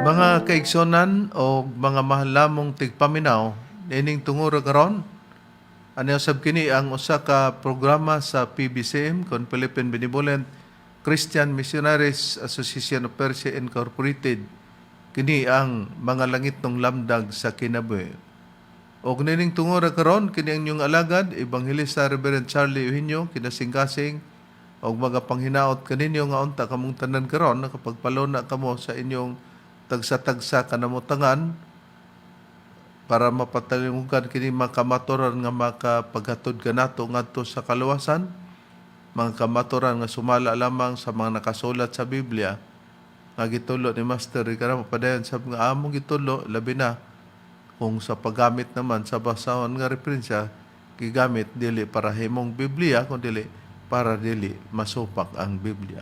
Mga kaigsonan o mga mahal lamong tigpaminaw, nining tunguro karon, ano sab kini ang usa ka programa sa PBCM kon Philippine Benevolent Christian Missionaries Association of Persia Incorporated. Kini ang mga langit ng lamdag sa kinabuhi. Og nining tunguro karon kini ang inyong alagad Evangelista Reverend Charlie Eugenio kinasingkasing og mga panghinaot kaninyo nga unta kamong tanan karon nakapagpalona kamo sa inyong tagsa-tagsa kanamutangan para mapatalingugan kini mga kamaturan nga makapaghatod kanato ngadto sa kaluwasan, mga kamaturan nga sumala lamang sa mga nakasulat sa Biblia nga gitulo ni Master Ricardo mapadayon sa nga among gitulo labi na kung sa paggamit naman sa basahon nga referensya gigamit dili para himong Biblia kundi para dili masupak ang Biblia.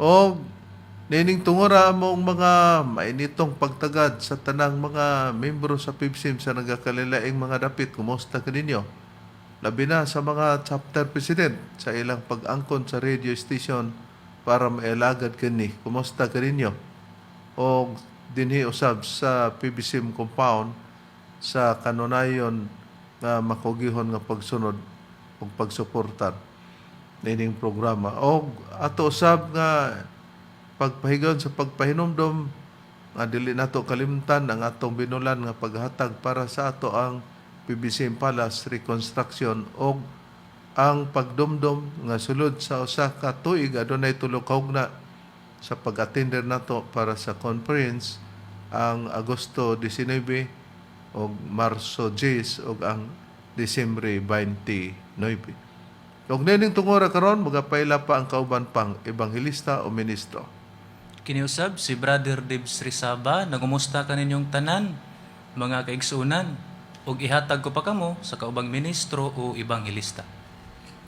O nining tungora among mga mainitong pagtagad sa tanang mga membro sa PIBSIM sa nagakalilaing mga dapit, kumusta kaninyo? Labi na sa mga chapter president sa ilang pag-angkon sa radio station para mailagad kini, kumusta kaninyo? O dinhi usab sa PBCM compound sa kanunayon nga makugihon nga pagsunod ug pagsuportar nining programa. O ato usab nga pagpahigayon sa pagpahinumdom nga dili nato kalimtan ang atong binulan nga paghatag para sa ato ang PBCM Palace Reconstruction o ang pagdumdum nga sulod sa usa ka tuig adunay tulo ka hugna sa pag-attender nato para sa conference ang Agosto 19 o Marso 10 o ang Disyembre 29. Og nining tungora karon magapaila pa ang kauban pang ebanghelista o ministro. Kiniusab si Brother Debs Rizaba, nagumusta ka ninyong tanan, mga kaigsunan, ug ihatag ko pa kamo sa kaubang ministro o ebanghelista.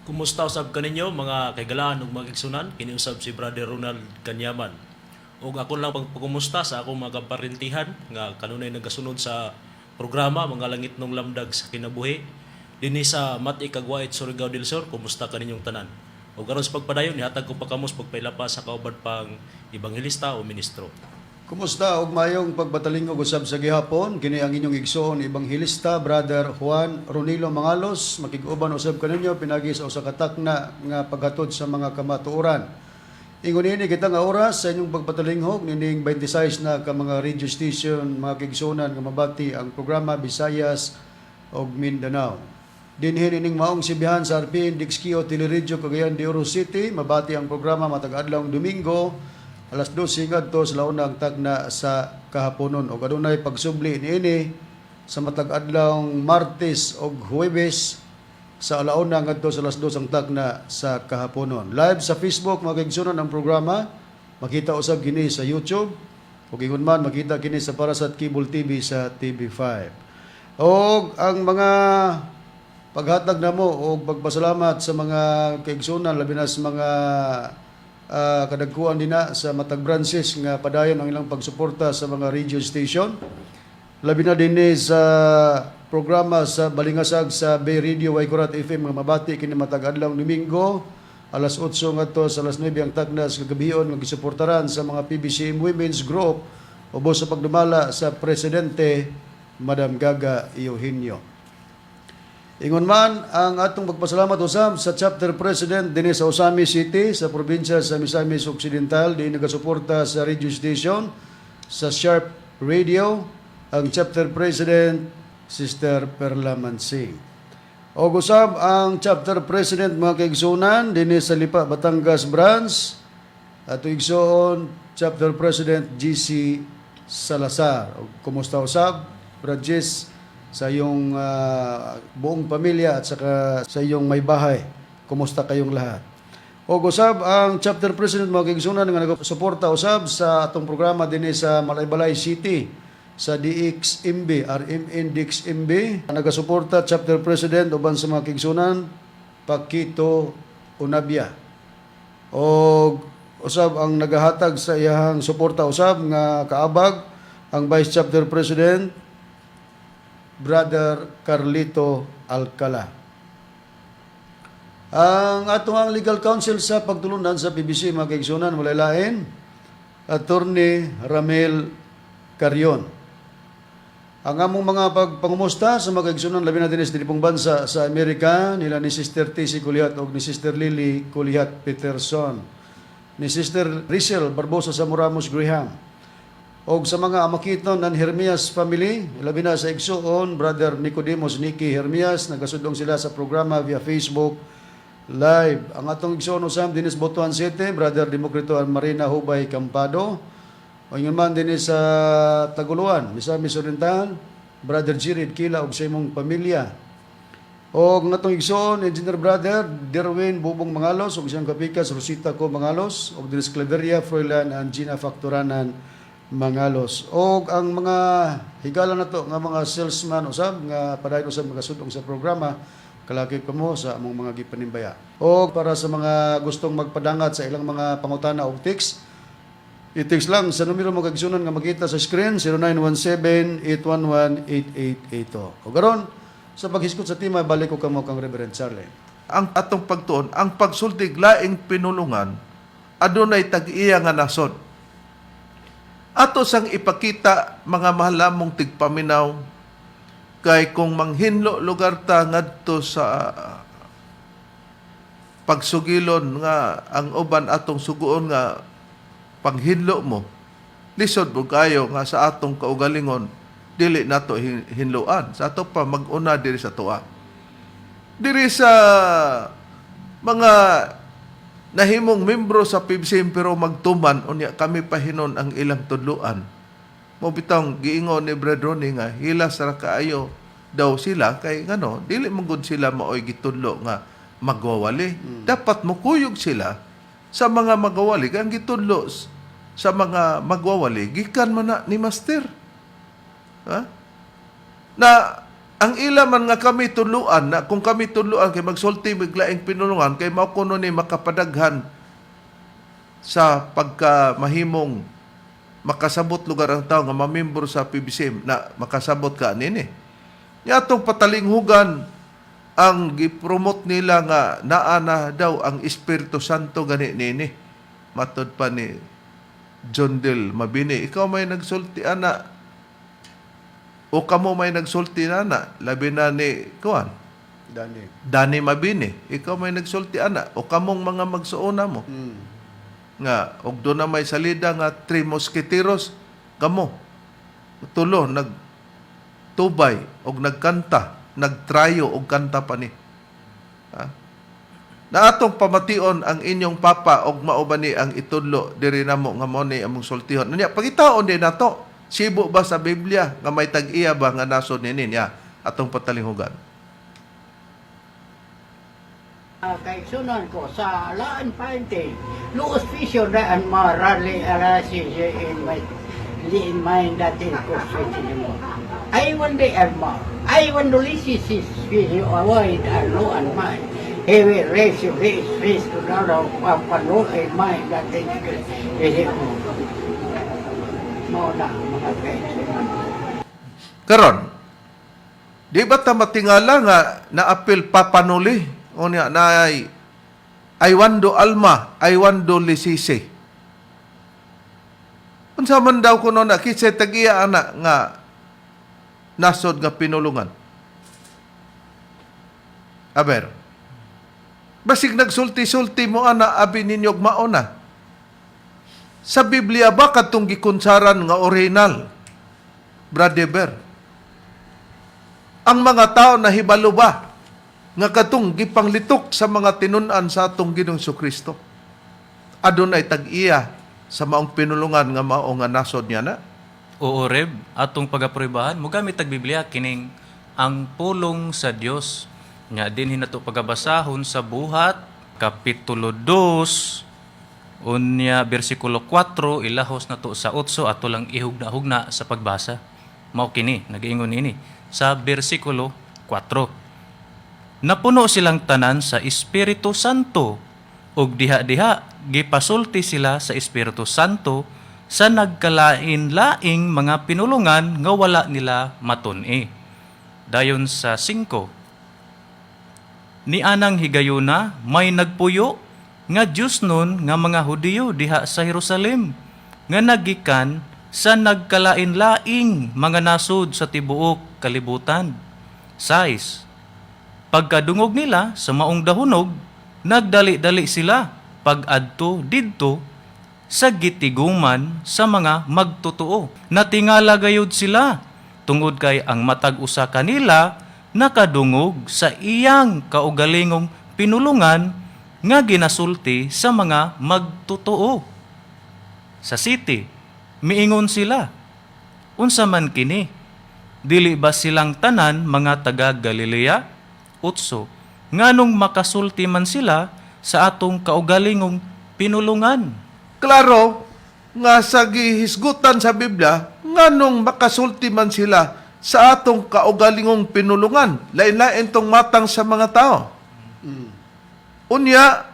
Kumusta usab kaninyo mga kaigalaan ug mga igsunan? Kiniusab si Brother Ronald Kanyaman. Ug ako lang pagkumusta sa akong mga kaparintihan nga kanunay nagasunod sa programa mga langit ng lamdag sa kinabuhi dinhi sa Mati Kagwait, Surigao del Sur. Kumusta kaninyong tanan? Ug karon sa pagpadayon nihatag ko pa kamo sa pagpaila pa sa kauban pang ebanghelista o ministro. Kumusta og mayong pagbatalingog usab sa gihapon kini ang inyong igsoon ebanghelista Brother Juan Ronilo Mangalos makig-uban usab kaninyo pinagi sa usa ka takna nga paghatod sa mga kamatuoran. Ingon ini kita nga oras sa inyong pagpatalinghog nining 26 na ka mga radio station mga kigsunan nga mabati ang programa Visayas ug Mindanao. Dinhi ning maong sibihan sa RPN Dixkio Teleradyo Cagayan de Oro City mabati ang programa matag adlawng Domingo alas 12 ngadto sa launang tagna sa kahaponon ug adunay pagsubli niini sa matag adlawng Martes ug Huwebes sa alauna ngadto sa alas 2 ang tagna sa kahaponon. Live sa Facebook magigsunan ang programa, makita usab kini sa YouTube ug ingon man makita kini sa Parasat Cable TV sa TV5. Og ang mga paghatag namo og pagpasalamat sa mga kaigsunan labi na sa mga kadagkuan dina sa matag branches nga padayon ang ilang pagsuporta sa mga radio station. Labi na dinhi sa programa sa Balingasag sa Bay Radio Waikurat FM nga mabati kini matag adlawng Domingo alas 8 ngadto sa alas 9 ang tagna sa gabion nga gisuportaran sa mga PBCM Women's Group ubos sa pagdumala sa presidente Madam Gaga Eugenio. Ingon man ang atong pagpasalamat usab sa chapter president dinhi sa Osami City sa probinsya sa Misamis Occidental di nagasuporta sa radio station sa Sharp Radio ang chapter president Sister Perla Mansing. O usab ang chapter president mga kaigsunan dinhi sa Lipa Batangas branch at igsoon chapter president GC Salazar. O, kumusta usab Brad sa iyong buong pamilya at saka sa iyong may bahay. Kumusta kayong lahat? O usab ang chapter president mga kaigsunan nga nagasuporta usab sa atong programa dinhi sa Malaybalay City sa DXMB, RMN DXMB. Nagasuporta chapter president uban sa mga kaigsunan Paquito Unabia. O usab ang nagahatag sa iyang suporta usab nga kaabag ang vice chapter president Brother Carlito Alcala. Ang atong legal counsel sa pagtulunan sa PBC mga kaigsunan walay lain Attorney Ramel Carrion. Ang among mga pagpangumusta sa mga kaigsunan labi na din sa pong bansa sa Amerika nila ni Sister Tisi Kulihat o ni Sister Lily Kulihat Peterson, ni Sister Rachel Barbosa sa Moramos Graham, o sa mga amakiton ng Hermias family, labi na sa igsuon, Brother Nicodemus Nicky Hermias, nagasudong sila sa programa via Facebook Live. Ang atong igsuon usam dinis Botuan City, Brother Demokrito Marina Hubay Campado, o yun man din sa Taguluan, Misamis Oriental, Brother Jirid Kila og sa imong pamilya. O natong igsoon, Engineer Brother Derwin Bubong Mangalos, og siyang kapikas Rosita Co Mangalos, og Dinis Claveria Froilan and Gina Factoranan Mangalos. O ang mga higala na to, nga mga salesman usab, nga padayon usab magasudong sa programa, kalaki ko mo sa among mga gipanimbaya. O para sa mga gustong magpadangat sa ilang mga pangutana o text, i-text lang sa numero mo kagsunan nga makita sa screen 0917-811-8882. O garon, sa paghiskot sa tima, balik ko kamo kang Reverend Charlie. Ang atong pagtuon, ang pagsultig laing pinulungan, adunay tag-iya nga nasod. Ato sang ipakita mga mahalamong tigpaminaw, kay kung manghinlo lugar ta ngadto sa pagsugilon nga ang uban atong suguon nga panghinlo mo, lisod mo kayo nga sa atong kaugalingon, dili nato hinluan. Sa ato pa mag-una diri sa tuwa. Diri sa mga nahimong membro sa PBCM pero magtuman, unya kami pahinon ang ilang tudluan. Mo bitang giingon ni Brad Ronnie nga, hilas ra kaayo daw sila, kay ngano, dili mong sila maoy gitudlo nga magwawali. Dapat mo kuyog sila sa mga magwawali, kang gitudlo sa mga magwawali, gikan man na ni Master. Ha? Na ang ila man nga kami tuluan, na kung kami tuluan, kay magsulti biglaing pinulungan, kay maukuno ni makapadaghan sa pagkamahimong makasabot lugar ang tao nga mamembro sa PBCM, na makasabot ka nini. Yatong patalinghugan, ang gipromote nila nga naa na daw ang Espiritu Santo gani nini. Matod pa ni John Del Mabini, ikaw may nagsulti ana o kamo may nagsulti na, labi na ni kuan Dani Mabini, ikaw may nagsulti ana o kamong mga magsuona mo nga og do na may salida nga 3 mosquiteros kamo tulo nagtubay og nagkanta, nagtrayo og kanta pa ni. Ha? Na atong pamation ang inyong papa og mao ba ni ang itudlo diri namo nga mao ni among sultihon. Unya pagitaon din nato, sibo ba sa Biblia nga may tag-iya ba nga nasod ni niya atong patalinghugan. Kaigsunan ko sa laan painting, luos vision na ang marali alasi in mind that in constitution mo. I want the arma. I want to listen his vision avoid and no and mind. He will raise to down of no in mind that in mo. Mo na mga kaigsunan. Karon, di ba ta matingala nga naapil papanuli? O niya, na ay wando alma, ay wando lisisi. Unsa man daw kuno na, kisay tag-iya anak nga nasod nga pinulungan. Aber, basig nagsulti-sulti mo ana, abi ninyog mauna. Sa Biblia ba katong gikunsaran nga original? Brother Ber, ang mga tao na hibalo ba nga katong gipanglitok sa mga tinun-an sa atong Ginoong Kristo? Adunay tag-iya sa maong pinulungan nga mao nga nasod niya na? Oo, Reb, atong pag-aprobahan, mugamit tag Biblia kining ang pulong sa Dios. Nga din hinato pagabasahon sa Buhat, Kapitulo 2, unya bersikulo 4, ilahos na to sa 8, ato lang ihugna-hugna sa pagbasa. Mao kini, nag-iingon ini, sa bersikulo 4. Napuno silang tanan sa Espiritu Santo, ug diha-diha gipasulti sila sa Espiritu Santo sa nagkalain-laing mga pinulungan nga wala nila matun-i. Dayon sa 5, ni anang higayuna may nagpuyo nga Diyos nun nga mga Hudiyo diha sa Jerusalem nga nagikan sa nagkalain-laing mga nasud sa tibuok kalibutan. 6. Pagkadungog nila sa maong dahunog, nagdali-dali sila pag-adto didto sa gitiguman sa mga magtotoo. Natingala gayud sila tungod kay ang matag usa kanila nakadungog sa iyang kaugalingong pinulungan nga ginasulti sa mga magtotoo. Sa city, miingon sila, unsa man kini? Dili ba silang tanan mga taga Galilea? 8. Nganong makasulti man sila sa atong kaugalingong pinulungan? Klaro nga sa gihisgutan sa Biblia, nganong makasulti man sila sa atong kaugalingong pinulungan. Lain-lain tong matang sa mga tao. Unya,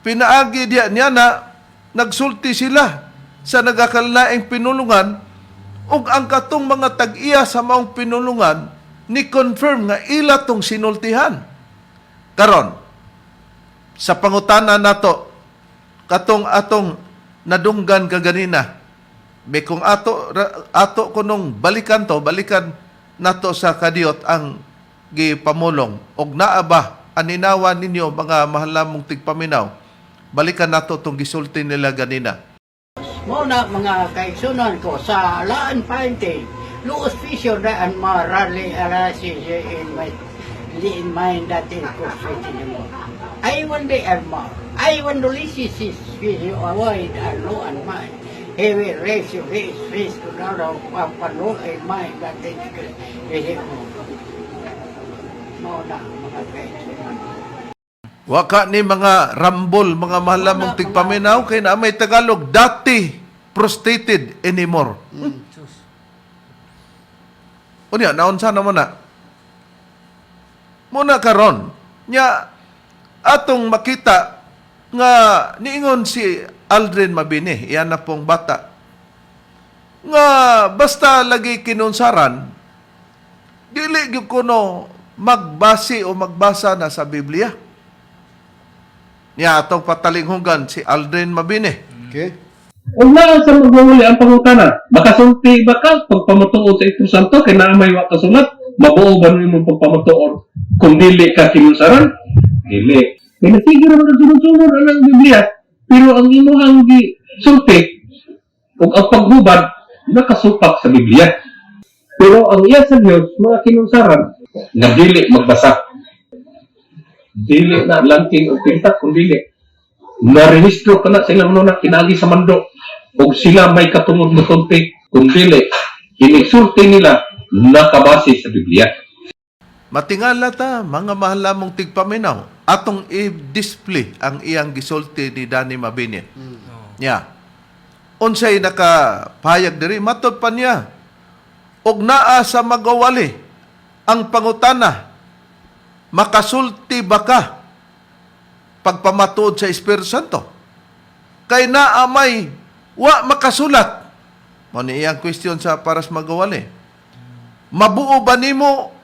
pinaagi niya na nagsulti sila sa nagakalaing pinulungan ug ang katong mga tag-iya sa maong pinulungan ni confirm nga ila tong sinultihan. Karon, sa pangutana nato, katong atong nadunggan kaganina, may kung ato kunong balikan nato sa kadiyot ang gipamulong og naa ba aninawa ninyo mga mahalamong tigpaminaw, balikan nato tong gisulti nila ganina. Muna mga kaigsunan ko sa laan painting, luos vision na ang marali arasis in mind that is constituted mo. I want the more. I want to listen this vision avoid and low and mind. He will raise you face to now pano in mind that is constituted mo. Muna mga kaigsunan. Waka ni mga rambol, mga mahalamong tigpaminaw, kay na may Tagalog, dati prostrated anymore. Unya, naunsa na muna. Muna karon, nya atong makita nga niingon si Aldrin Mabini, iyan na pong bata, nga basta lagi kinunsaran, dili gyud kuno magbasi o magbasa na sa Biblia. Niya atong patalinghugan si Aldrin Mabini. Okay? Kung naa sa magmumuli ang pangutana, makasulti ba ka pagpamatuod sa itong santo, kaya naamay wa kasulat, mabuo ba nimo pagpamatuod kung dili ka kinunsaran? Dili. Kaya nasiguro na sunod-sunod ang Biblia, pero ang imuhang sulti, o ang paghubad, nakasupak sa Biblia. Pero ang iya sa Diyos, mga kinunsaran, na dili magbasa. Dili na langking o pinta, kung dili. Narehistro ka na sa ilang nuna, kinagi sa mando. O sila may katungod mo tunti, kung dili. Inisulti nila, nakabase sa Biblia. Matingala ta, mga mahalamong tigpaminaw, atong i-display ang iyang gisulti ni Danny Mabini. Nya. Unsay nakapayag diri, matod pa niya. Og naa sa magawali, ang pangutana, makasulti ba ka pagpamatuod sa Espiritu Santo? Kay naa may wa makasulat. Mo ni iyang question sa paras magawali. Mabuo ba nimo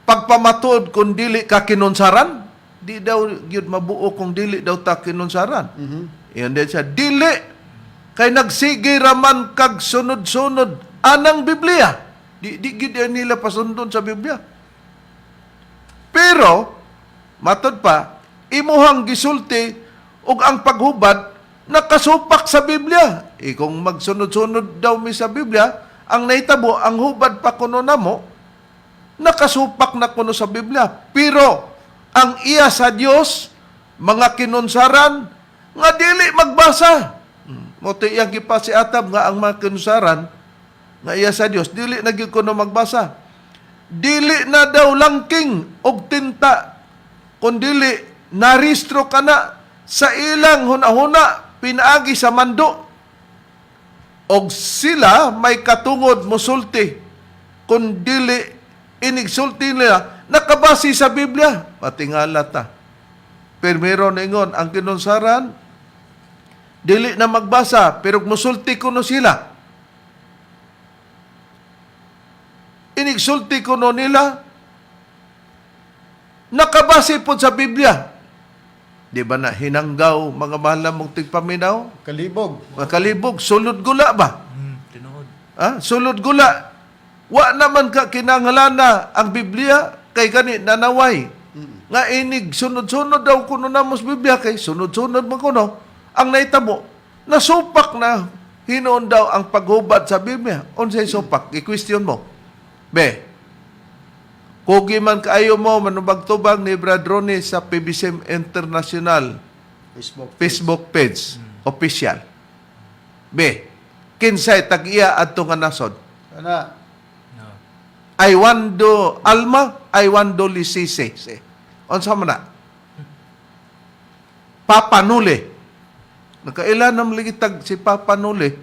pagpamatuod kung dili ka kinunsaran? Di daw gyud mabuo kung dili daw ta kinunsaran. Iyon din siya, dili kay nagsige raman kag sunod-sunod anang Biblia. Di gyud nila pasundon sa Biblia. Pero matod pa, imuhang gisulti ug ang paghubad nakasupak sa Biblia. Kung magsunod-sunod daw mi sa Biblia, ang nahitabo, ang hubad pa kuno namo, nakasupak na kuno sa Biblia. Pero ang iya sa Dios, mga kinunsaran nga dili magbasa. Moto iyang gipasiatab nga ang mga kinunsaran nga iya sa Dios dili na gyud kuno magbasa. Dili na daw langking og tinta, kundili naristro ka na sa ilang hunahuna pinaagi sa mando. Og sila may katungod mosulti, kundili inigsulti nila nakabase sa Biblia. Patingala ta. Pero meron ingon ang kinunsaran dili na magbasa pero mosulti kuno sila. Inigsulti kuno nila nakabase po sa Biblia. Di ba na hinanggaw mga mahal na mong tigpaminaw? Kalibog. Makalibog, sulod gula ba? Tinuod. Sulod gula. Wa naman ka kinangalana ang Biblia kay gani nanaway. Nga inig sunod-sunod daw kuno namos Biblia kay sunod-sunod man kuno. Ang naitabo, nasupak na hinoon daw ang paghubad sa Biblia. Unsay supak? I-question mo. Be, kugi man kaayo mo manubag-tubag ni Brad Ronnie sa PBCM International Facebook page, official. B, kinsay tag-iya adto nga nasod. Kana, No. Ay wando alma, ay wando lisise. Unsa man na? Papa Nuli. Nakailan nam ligitag si Papa Nuli.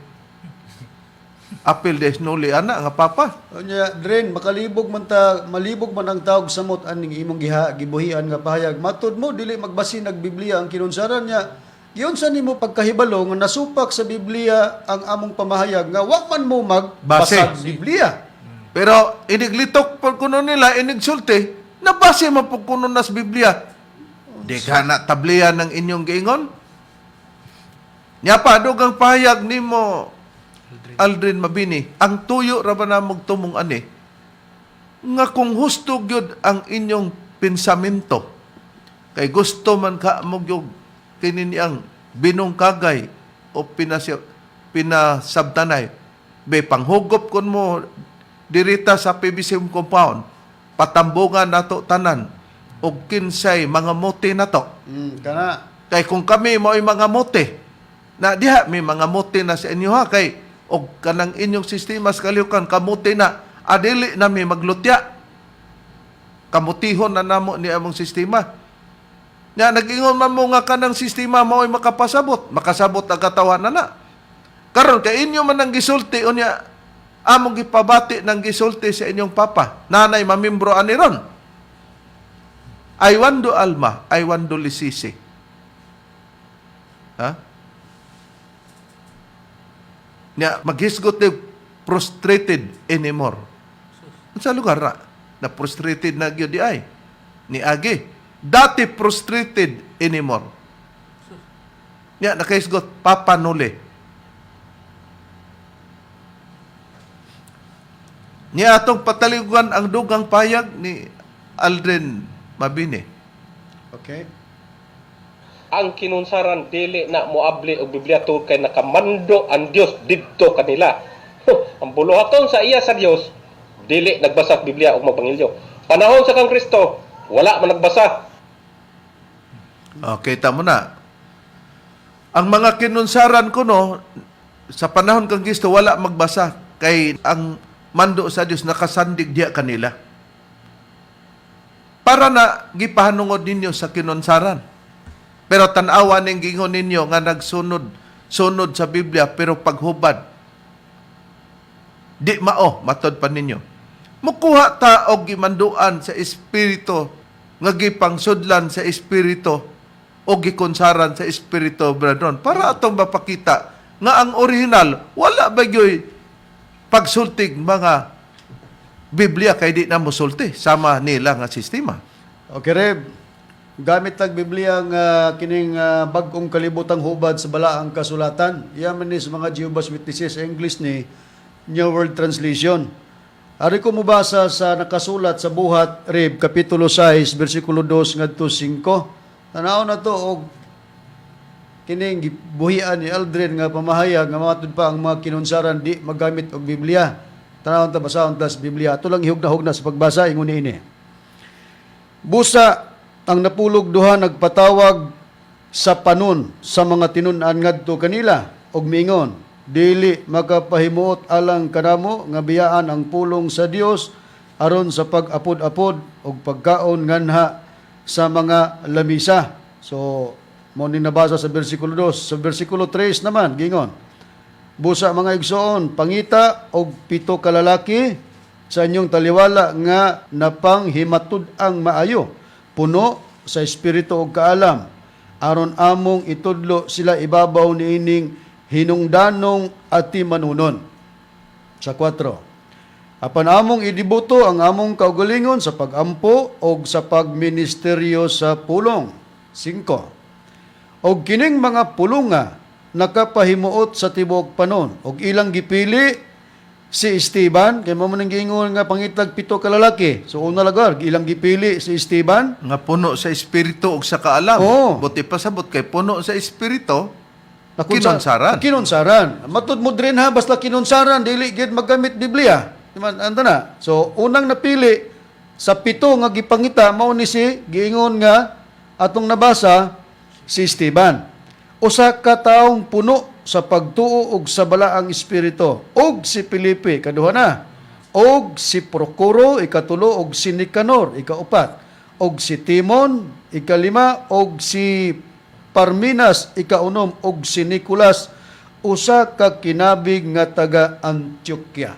Apil des Nuli ana nga papa. Unya, Dren, malibog man ang tawag samot aning imong gibuhian nga pahayag. Matud mo, dili magbasi Biblia ang kinunsaran niya. Giunsa nimo pagkahibalo nga nasupak sa Biblia ang among pamahayag nga wa man mo magbasa Base. Biblia. Pero iniglitok po kuno nila, inigsulti, nabase man po kuno nas Biblia. Di ka na tablihan ng inyong giingon? Nya pa, dugang pahayag nimo Aldrin Mabini, ang tuyo ra ba namog tumong ani, nga kung husto gyud ang inyong pensamento, kay gusto man ka mogyog kini ang binungkagay o pinasabtanay, be panghugop kun mo dirita sa PBCM compound, patambungan nato tanan, og kinsay mga mote nato. Kana, Kay kung kami mo'y mga mote, na diha may mga mote na sa inyo ha, kay og kanang inyong sistema sa kalihukan, kamote na, adili na may maglutya. Kamutihon na namo ni among sistema. Nga, nag-ingon man mo nga kanang sistema mo'y makapasabot. Makasabot ang katawan na. Karon kay inyo man ang gisulti, unya, among gipabati ng gisulti sa inyong papa. Nanay, mamimbro aniron. Ay wando alma, ay wando lisisi. Ha? Nya maghisgot ni frustrated anymore. Sa lugar na frustrated na gyud di ay ni Agi. Dati frustrated anymore. Nya nakahisgot Papa Nuli. Nya atong pataliguan ang dugang payag ni Aldrin Mabini. okay? Ang kinunsaran dili na moabli og Biblia tungod kay nakamando ang Dios didto kanila. Ang buluhaton sa iya sa Dios dili nagbasa og Biblia og magpangilyo. Panahon sa kang Kristo wala man nagbasa. Okay, tamo na. Ang mga kinunsaran ko no, sa panahon kang Kristo wala magbasa kay ang mando sa Dios nakasandig diya kanila. Para na gipahanungod ninyo sa kinunsaran. Pero tanawa ning gingon ninyo nga nagsunod sa Biblia pero paghubad di mao matod pa ninyo. Mukuha ta og gimanduan sa espiritu nga gipangsudlan sa espiritu o gikonsaran sa espiritu brethren para atong mapakita nga ang original wala ba gyoy pagsultig mga Biblia kay di na mosulti sama nila nga sistema. Okay, Reb. Gamit tag Biblia nga kining bag-ong kalibutang hubad sa balaang kasulatan. Yaman ni sa mga Jehovah's Witnesses English ni New World Translation. Ari ko mubasa sa nakasulat sa buhat Reb kapitulo 6 bersikulo 2 ngadto 5. Tanaw na to og kining buhian ni Aldrin nga pamahayag nga matud pa ang mga kinunsaran di magamit og Biblia. Tanaw ta basahon tas Biblia. Ato lang higugna-hugna sa pagbasa ingon ini. Busa ang napulog duha nagpatawag sa panon sa mga tinun-an ngadto kanila og mingon, dili makapahimuot alang kanamo nga biyaan ang pulong sa Dios aron sa pag-apod-apod og pagkaon nganha sa mga lamisa. So mo ni nabasa sa bersikulo 2, sa bersikulo 3 naman gingon, busa mga igsoon, pangita og 7 ka lalaki sa inyong taliwala nga napanghimatud ang maayo, puno sa espiritu ug kaalam, aron among itudlo sila ibabaw niining hinungdanong ati manunon. Sa 4. Apan among idibuto ang among kaugalingon sa pagampo o sa pagministeryo sa pulong. 5. og kining mga pulunga nakapahimuot sa tibuok panon og ilang gipili si Esteban kay mo man giingon nga pangitag 7 ka lalaki. So una lagar ilang gipili si Esteban. Nga puno sa espiritu ug sa kaalam. Oo. Buti pasabot kay puno sa espiritu, Nakunsa- kinunsaran. Kinunsaran. Matud mo drin ha, basta kinunsaran, dili gid maggamit Biblia. Diman, ando na. So, unang napili sa 7 nga gipangita, mao ni si, giingon nga, atong nabasa, si Esteban. Usa ka taong puno sa pagtuo ug sa balaang espiritu. Og si Felipe, kaduha na. Og si Procuro, ikatulo, og si Nicanor, ikaupat. Og si Timon, ikalima, og si Parminas, ikaunom, og si Nicolas, usa ka kinabig nga taga Antioquia.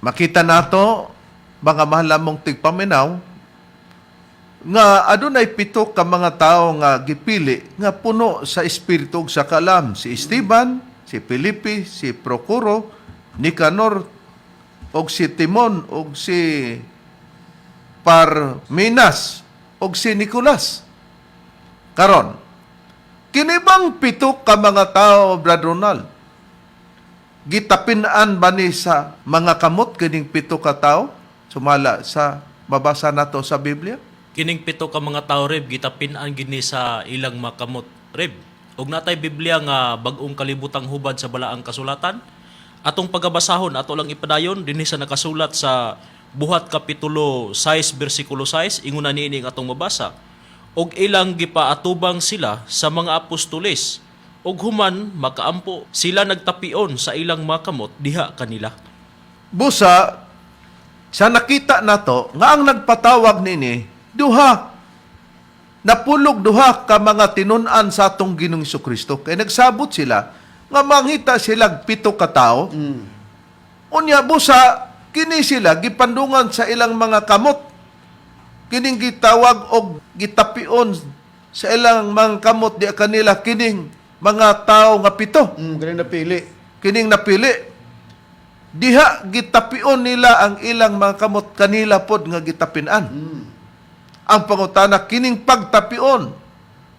Makita nato mga mahal mong tigpaminaw nga adunay 7 ka mga tao nga gipili nga puno sa espiritu ug sa kaalam, si Esteban, si Felipe, si Procuro, Nicanor, og si Timon, og si Parminas, og si Nicolas. Karon, kini bang 7 ka mga tao, Brad Ronald, gitapinaan ba ni sa mga kamot kining 7 ka tao? Sumala sa mabasa nato sa Biblia? Kining 7 ka mga tao reb gitapin-an gini sa ilang makamot reb. Og natay Biblia nga bag-ong kalibutang hubad sa balaang kasulatan. Atong pagabasahon ato lang ipadayon dinhi sa nakasulat sa Buhat kapitulo 6 bersikulo 6 inguna niini ang atong mabasa. Og ilang gipaatubang sila sa mga apostoles. Og human makaampo sila nagtapion sa ilang makamot diha kanila. Busa, sa nakita nato nga ang nagpatawag nini, duha. Napulog duha ka mga tinun-an sa atong Ginoong Jesucristo. Kaya nagsabot sila nga mangita sila 7 ka tao. Unya busa, kini sila gipandungan sa ilang mga kamot. Kining gitawag og gitapion sa ilang mga kamot di kanila kining mga tao nga 7. Kani napili. Kining napili. Diha gitapion nila ang ilang mga kamot kanila pod nga gitapinan. Ang pangutana kining pagtapion.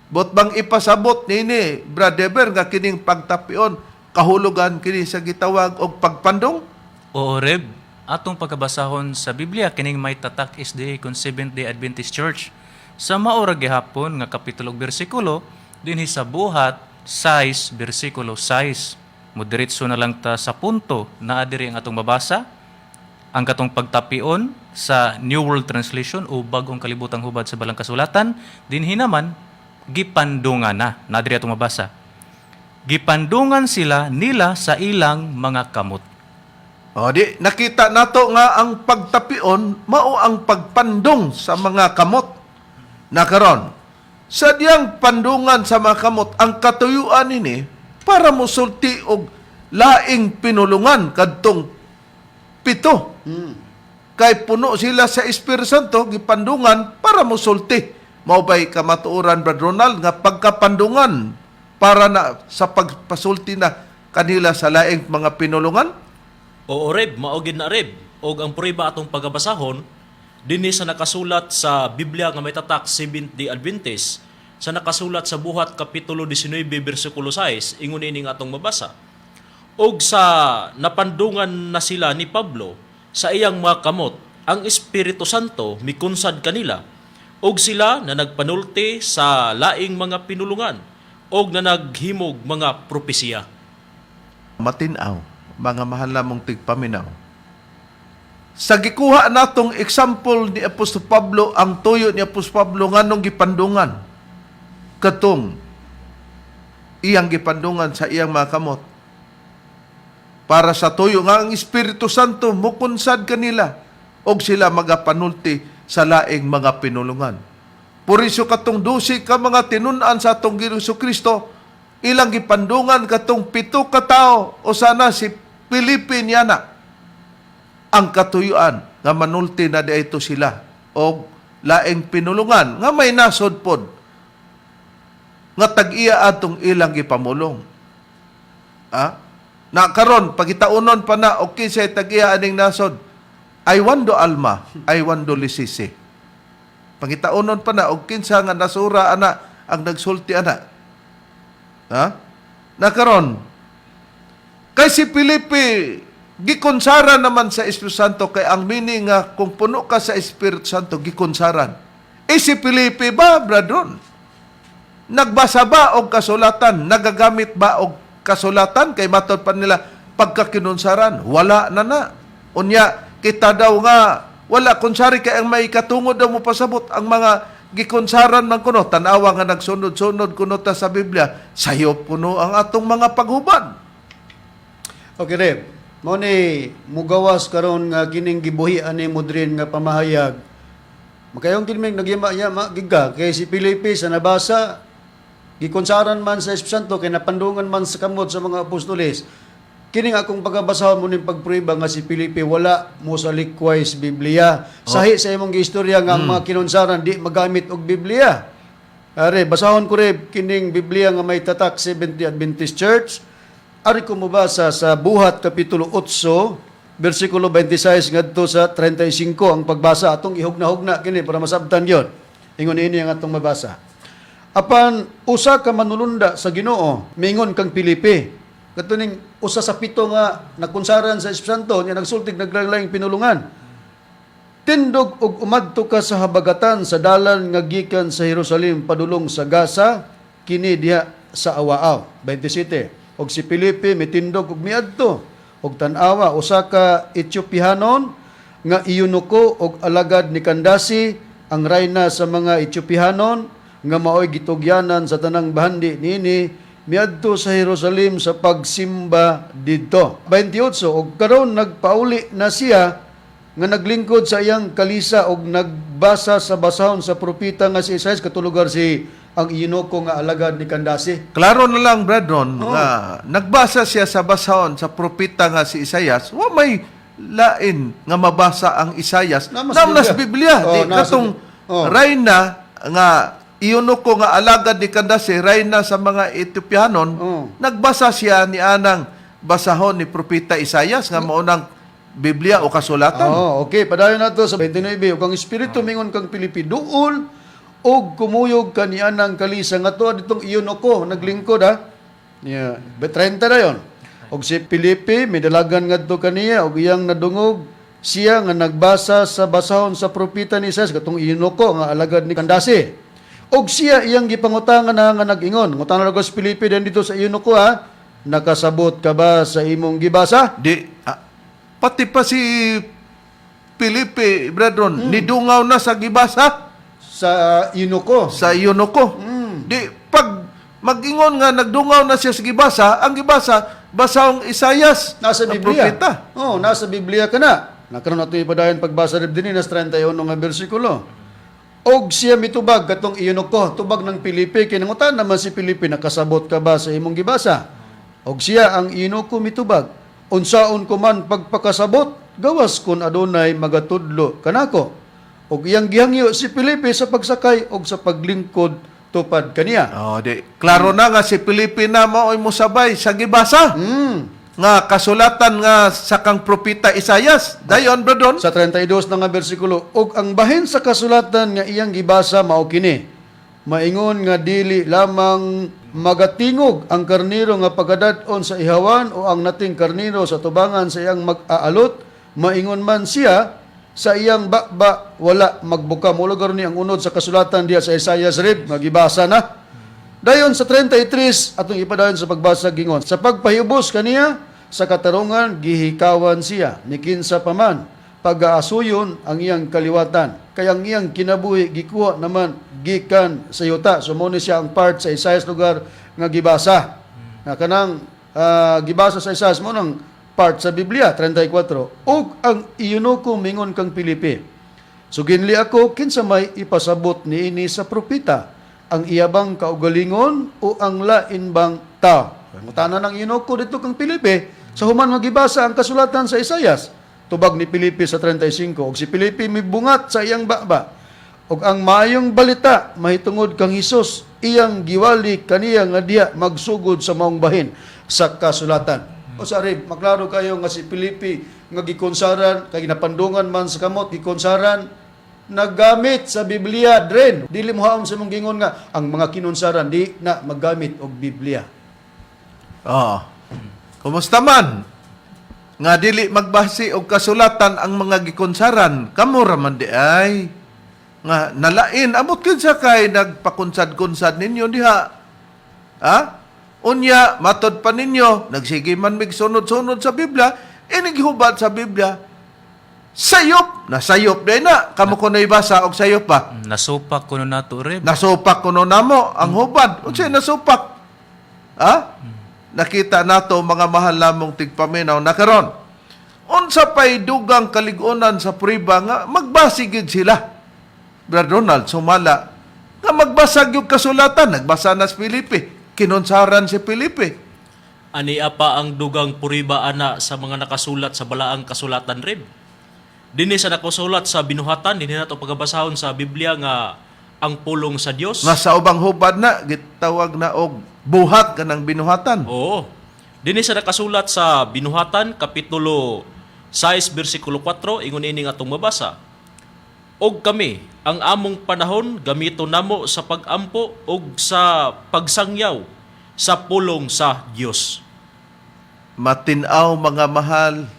Bot bang ipasabot nini Brad Deber nga kining pagtapion kahulugan kini sa gitawag og pagpandong? Oo, Reb. Atong pagkabasahon sa Biblia, kining may tatak SDA kung Seventh-day Adventist Church. Sa maura gihapon nga kapitulo ug bersikulo, dinhi sa Buhat 6, bersikulo 6. Mudiritso na lang ta sa punto na adiri ang atong mabasa. Ang katong pagtapion sa New World Translation o bagong kalibutang hubad sa balang kasulatan, dinhi naman gipandungan na adiri atong mabasa. Gipandungan sila nila sa ilang mga kamot. O di, nakita nato nga ang pagtapion mao ang pagpandong sa mga kamot. Nakaron, sa diyang pandungan sa mga kamot, ang katuyuan ini para musulti og laing pinulungan kadtong 7. Kay puno sila sa Espiritu Santo, gipandungan para musulti. Mao ba'y kamatuoran, Brad Ronald, nga pagkapandungan para na sa pagpasulti na kanila sa laing mga pinulungan? Oo reb, maugid na reb. Og ang prueba atong pagabasahon dinhi sa nakasulat sa Biblia nga may tatak Seventh-day Adventist, sa nakasulat sa Buhat kapitulo 19 bersikulo 6 ingon ini nga atong mabasa. Og sa napandungan na sila ni Pablo sa iyang mga kamot, ang Espiritu Santo mikunsad kanila og sila na nagpanulti sa laing mga pinulungan og na naghimog mga propesiya. Matinaw, mga mahal namong tigpaminaw. Sa gikuha natong example ni Apostol Pablo, ang tuyo ni Apostol Pablo nganong gipandungan katong iyang gipandungan sa iyang mga kamot. Para sa tuyo nga ang Espiritu Santo mukunsad kanila og sila magapanulti sa laing mga pinulungan. Puriso katong 12 ka mga tinun-an sa atong Ginoong Jesucristo, ilang gipandungan katong 7 ka tao o sana si Felipe niya na ang katuyuan nga manulti na dito sila o laing pinulungan nga may nasod pod nga tag-iya atong ilang gipamulong. Na karon pagitaunon pa na okay say tag-iya aning nasod, ay wando alma, ay wando lisisi. Pagitaunon pa na og kinsa nga nasura ana ang nagsulti ana, Ha? Nakaron. Kay si Felipe, gikonsaran naman sa Espiritu Santo, kay ang meaning nga kung puno ka sa Espiritu Santo, gikonsaran. Si Felipe ba, bradron? Nagbasa ba og kasulatan? Nagagamit ba og kasulatan? Kay matod pa nila, pagkakinunsaran, wala na. Unya, kita daw nga, wala, kunsari kay ang may katungod daw mo pasabot, ang mga gikonsaran man kuno, tanawa nga nagsunod-sunod kuno ta sa Biblia, sayop kuno ang atong mga paghubad. Okay, Reb. Mo ni mugawas karon nga kining gibuhian ni Mudrin nga pamahayag. Makayong kilming nagyama-yama giga kay si Felipe sa nabasa gikonsaran man sa Espiritu Santo kay napandungan man sa kamot sa mga apostoles. Kining akong pagabasahon mo ning pagprueba nga si Felipe wala mo sa likwais Biblia. Sahi sa imong giistorya nga ang mga kinonsaran di magamit og Biblia. Are basahon ko Reb kining Biblia nga may tatak Seventh Day Adventist Church. Ari ko mabasa sa Buhat Kapitulo 8, versikulo 26 ngadto sa 35 ang pagbasa. Atong ihugna-hugna kini para masabtan yon. Ingon ini ang atong mabasa. Apan usa ka manulunda sa Ginoo, mingon kang Felipe. Katuning usa sa pito nga nakunsaran sa Espiritu Santo nya nagsultig naglaing pinulungan. Tindog og umadto ka sa habagatan sa dalan nga gikan sa Jerusalem padulong sa Gaza kini diha sa Awaaw. 27. Og si Felipe mitindog og miadto og tan-awa usa ka Etiopianon nga iyunuko og alagad ni Kandasi ang rayna sa mga Etiopianon nga maoy gitugyanan sa tanang bahandi niini miadto sa Jerusalem sa pagsimba didto. 28 og karon nagpauli na siya nga naglingkod sa iyang kalisa og nagbasa sa basahon sa propeta nga si Isaias katulugar si ang iyunuko nga alagad ni Kandasi. Klaro na lang, brethren, nga nagbasa siya sa basahon sa propeta nga si Isaias, wa may lain nga mabasa ang Isaias. Namas Namnas Biblia. Oh, Di nasa- katong oh. rayna nga iyunuko nga alagad ni Kandasi, rayna sa mga Etiopianon, nagbasa siya ni anang basahon ni propeta Isaias nga maunang Biblia o kasulatan. Okay, padayon nato sa 29 ug ang espiritu mingon kang Felipe duol og kumuyog kaniya ng kalisa nga to ditong iyunuko naglingkod ha. Yeah, 30 na yon. Og si Felipe midalagan ngadto kaniya og iyang nadungog siya nga nagbasa sa basahon sa propeta ni Isaias katong iyunuko nga alagad ni Kandasi. Og siya iyang gipangutangan na nga nag-ingon. Ngutangan ko si Felipe din dito sa iyunuko ha. Nakasabot ka ba sa imong gibasa? Pati pa si Felipe, brethren, nidungaw na sa gibasa Sa iyunuko. sa iyunuko. Di, pag mag-ingon nga nagdungaw na siya sa gibasa, ang gibasa, basahong Isaias, Nasa ang Biblia. propeta. Nasa Biblia ka na. Nakaroon nato ipadayon pagbasa rin din nas 31 nga bersikulo. Og siya mitubag katong iyunuko, tubag ng Felipe, kinangutan naman si Felipe, nakasabot ka ba sa imong gibasa? Og siya ang iyunuko mitubag, unsaon ko man pagpakasabot, gawas kun adunay magatudlo kanako. Og iyang gihangyo si Felipe sa pagsakay og sa paglingkod tupad kaniya. Di, klaro na nga si Felipe na mao'y musabay sa gibasa. Nga kasulatan nga sa kang propeta Isaias. Dayon, brethren. Sa 32 na nga bersikulo, og ang bahin sa kasulatan nga iyang gibasa mao kini. Maingon nga dili lamang magatingog ang karniro nga pagadad-on sa ihawan o ang nating karniro sa tubangan sa iyang mag-aalot, maingon man siya sa iyang bakba wala magbuka. Mulugar ni ang unod sa kasulatan diya sa Isaias Rib, magibasa na. Dayon sa 33, atong ipadayon sa pagbasa gingon, sa pagpahibos kaniya, sa katarungan, gihikawan siya, ni kinsa paman, pag-aasuyon ang iyang kaliwatan. Kaya ang iyang kinabuhi, gikuha naman, gikan sa yuta. So, muna siya ang part sa Isaias lugar nga gibasa. Na kanang gibasa sa Isaias mo ng part sa Biblia, 34. Og ang iyunuko mingon kang Felipe. So, ginli ako, kinsa may ipasabot ni ini sa propeta, ang iyabang kaugalingon o ang lain bang tao. Mutana ng iyunuko dito kang Felipe, sa human magibasa ang kasulatan sa Isaias. Tubag ni Felipe sa 35. Og si Felipe mibungat sa iyang bakba. Og ang maayong balita, mahitungod kang Hesus, iyang giwali kaniya nga diya magsugod sa maong bahin sa kasulatan. O sorry, maklaro kayo nga si Felipe nga gikonsaran, kay napandungan man sa kamot, gikonsaran, naggamit sa Biblia dren. Dili mo haom sa mong gingon nga, ang mga kinonsaran, di na maggamit og Biblia. Oh. Kumusta man? Nga dili magbasi og kasulatan ang mga gikonsaran, kamo ra man di ay nga nalain amot gyud sa kay nagpakunsad-kunsad ninyo diha. Ha? Unya matod pa ninyo, nagsige man mig sunod-sunod sa Biblia, inigihubad sa Biblia. Sayop, nasayop din na. Kamo ko na ibasa og sayop pa. Nasupak ko na nato, Reb. Nasupak kuno namo ang hubad. Unsay nasupak? Ha? Nakita nato mga mahal lamong tigpaminaw na karon. Unsa pay dugang kaligunan sa priba nga magbasi gid sila. Brother Ronald sumala nga magbasa gyud kasulatan, nagbasa na sa Filipe, kinunsaran si Filipe. Ania pa ang dugang puriba ana sa mga nakasulat sa balaang kasulatan, Reb. Dinhi sa nakasulat sa binuhatan, dinhi nato pagabasahon sa Biblia nga ang pulong sa Dios. Nga sa ubang hubad na gitawag na og buhat kanang binuhatan. Oo. Dinhi sa nakasulat sa binuhatan kapitulo 6 bersikulo 4 ingon ini nga atong mabasa. Og kami ang among panahon gamito namo sa pagampo og sa pagsangyaw sa pulong sa Dios. Matinaw mga mahal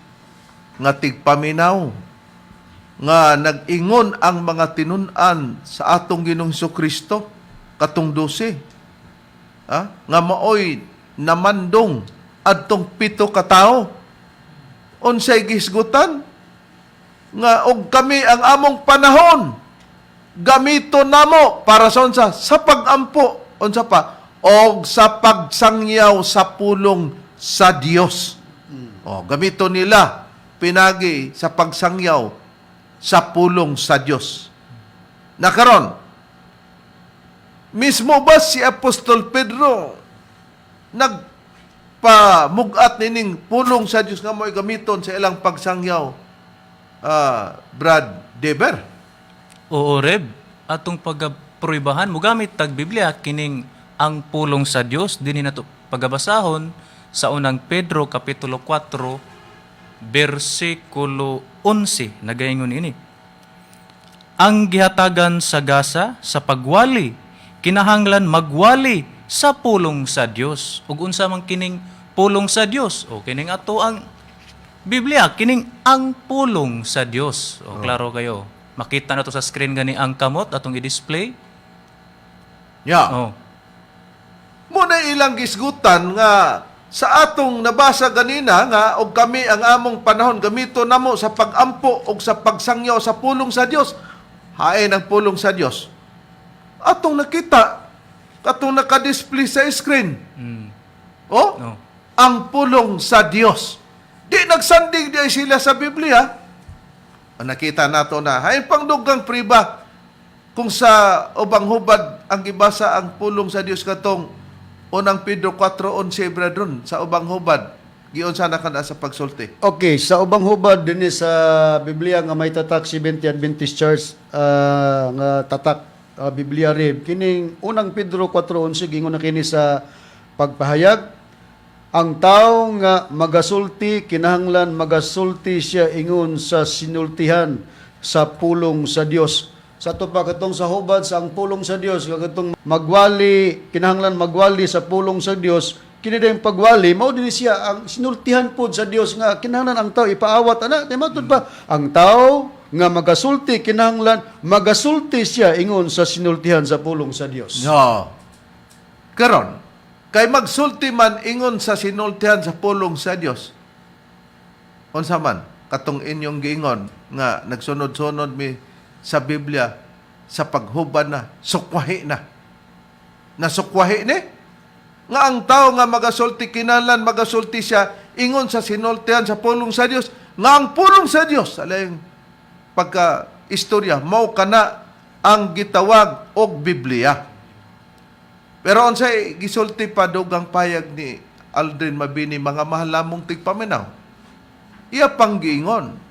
nga tigpaminaw nga nag-ingon ang mga tinun-an sa atong Ginoong Kristo katong 12. Nga maoy namandong adtong 7 ka tawo. Unsay gisgutan nga og kami ang among panahon gamito namo para sa unsa sa pagampo unsa pa og sa pagsangyaw sa pulong sa Dios. Gamito nila pinagi sa pagsangyaw sa pulong sa Dios. Nakaron, mismo ba si Apostol Pedro nagpamugat nining pulong sa Dios nga mo'y gamiton sa ilang pagsangyaw, Brad Deber? Oo, Reb. Atong pagapruibahan, mugamit tag Biblia, kining ang pulong sa Dios, dinhi nato pagabasahon sa unang Pedro, Kapitulo 4, versikulo 11, nagaingon ini. Ang gihatagan sa gasa, sa pagwali, kinahanglan magwali sa pulong sa Dios. Ug unsa man kining pulong sa Dios? O kining ato ang Biblia, kining ang pulong sa Dios. O klaro kayo. Makita na to sa screen gani ang kamot atong i-display. Yeah. Oh. Muna ilang gisgutan nga sa atong nabasa ganina nga og kami ang among panahon gamito namo sa pagampo og sa pagsangyaw sa pulong sa Dios. Hain ang pulong sa Dios. Atong nakita, atong naka-display sa screen. No. Ang pulong sa Dios. Di nagsandig di sila sa Biblia. Nakita nato na hain pangdugang priba kung sa ubang hubad ang gibasa ang pulong sa Dios katong unang Pedro 4:11 brethren sa ubang hubad giunsa na kana sa pagsulti. Okay, sa ubang hubad dinhi sa Biblia nga may tatak 70 Adventist Church nga tatak Biblia Rib, kining unang Pedro 4:11 gingon na kini sa pagpahayag, ang tao nga magasulti kinahanglan magasulti siya ingon sa sinultihan sa pulong sa Dios. Sa to pa katong sa hubad sa ang pulong sa Dios, katong magwali kinahanglan magwali sa pulong sa Dios, kini dayong pagwali mao dinhi siya ang sinultihan pod sa Dios nga kinahanglan ang tao ipaawat ana kay matud pa ang tao nga magasulti kinahanglan magasulti siya ingon sa sinultihan sa pulong sa Dios. No. Karon, kay magsulti man ingon sa sinultihan sa pulong sa Dios. Unsa man katong inyong giingon nga nagsunod-sunod mi sa Biblia sa paghubad na sukwahi na. Nasukwahi ni nga ang tao nga magasulti kinahanglan magasulti siya ingon sa sinultihan sa pulong sa Dios nga ang pulong sa Dios alayng pagka istorya mao kana ang gitawag og Biblia. Pero unsay gisulti pa dugang payag ni Aldrin Mabini mga mahal lamong tigpaminaw. Iya pang giingon